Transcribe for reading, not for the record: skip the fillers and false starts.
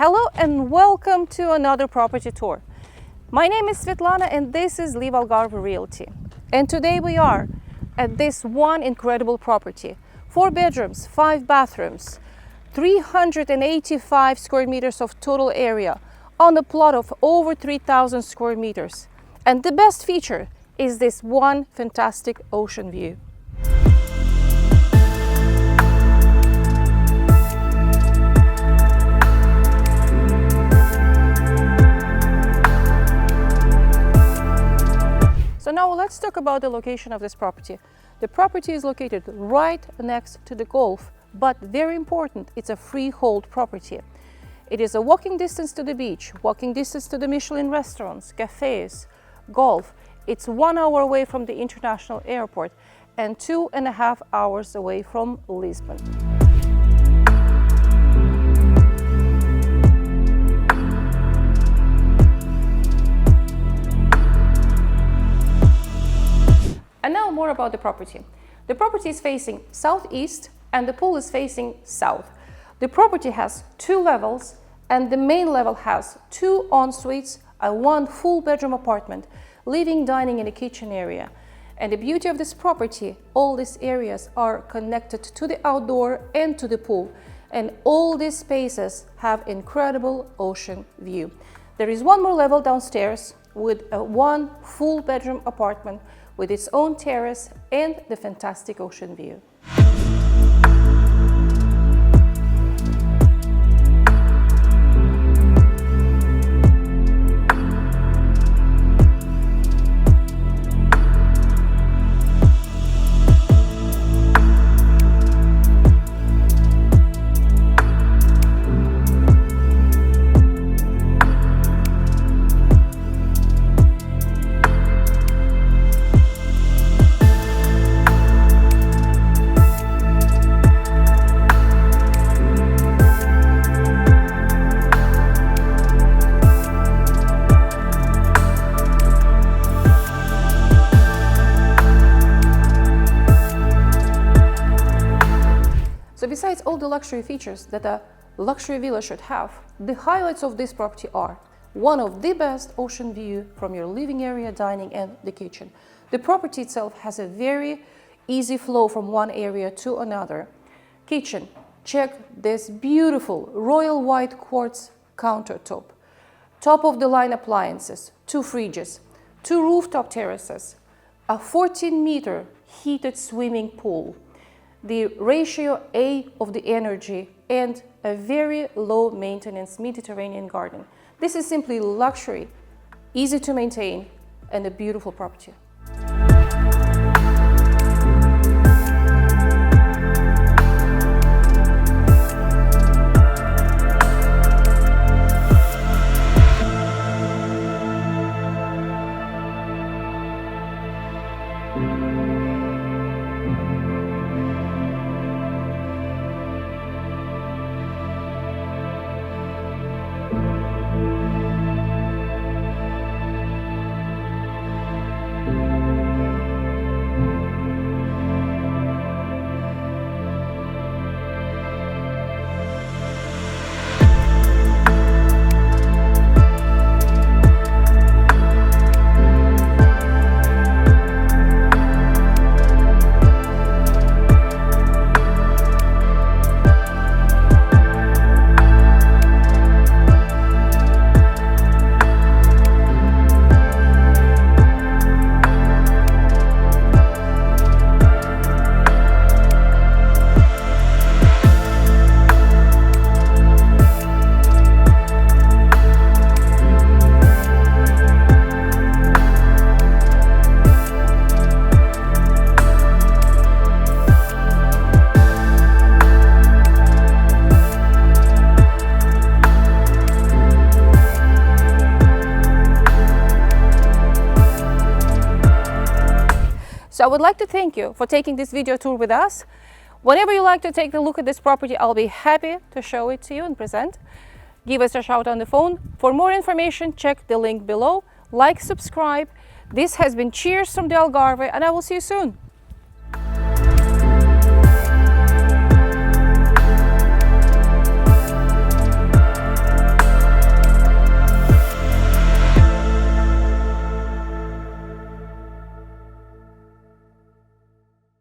Hello and welcome to another property tour. My name is Svetlana and this is LiveAlgarve Realty. And today we are at this one incredible property. 4 bedrooms, 5 bathrooms, 385 square meters of total area on a plot of over 3,000 square meters. And the best feature is this one fantastic ocean view. So now let's talk about the location of this property. The property is located right next to the Gulf, but very important, it's a freehold property. It is a walking distance to the beach, walking distance to the Michelin restaurants, cafes, golf. It's 1 hour away from the international airport and 2.5 hours away from Lisbon. And now more about the property. The property is facing southeast and the pool is facing south. The property has 2 levels and the main level has 2 en-suites and 1 full bedroom apartment, living, dining and a kitchen area. And the beauty of this property, all these areas are connected to the outdoor and to the pool. And all these spaces have incredible ocean view. There is 1 more level downstairs with a 1 full bedroom apartment with its own terrace and the fantastic ocean view. So besides all the luxury features that a luxury villa should have, the highlights of this property are one of the best ocean view from your living area, dining and the kitchen. The property itself has a very easy flow from one area to another. Kitchen, check this beautiful royal white quartz countertop. Top of the line appliances, 2 fridges, 2 rooftop terraces, a 14-meter heated swimming pool, the ratio A of the energy and a very low maintenance Mediterranean garden. This is simply luxury, easy to maintain and a beautiful property. So I would like to thank you for taking this video tour with us. Whenever you like to take a look at this property, I'll be happy to show it to you and present. Give us a shout on the phone. For more information, check the link below. Like, subscribe. This has been Cheers from the Algarve and I will see you soon.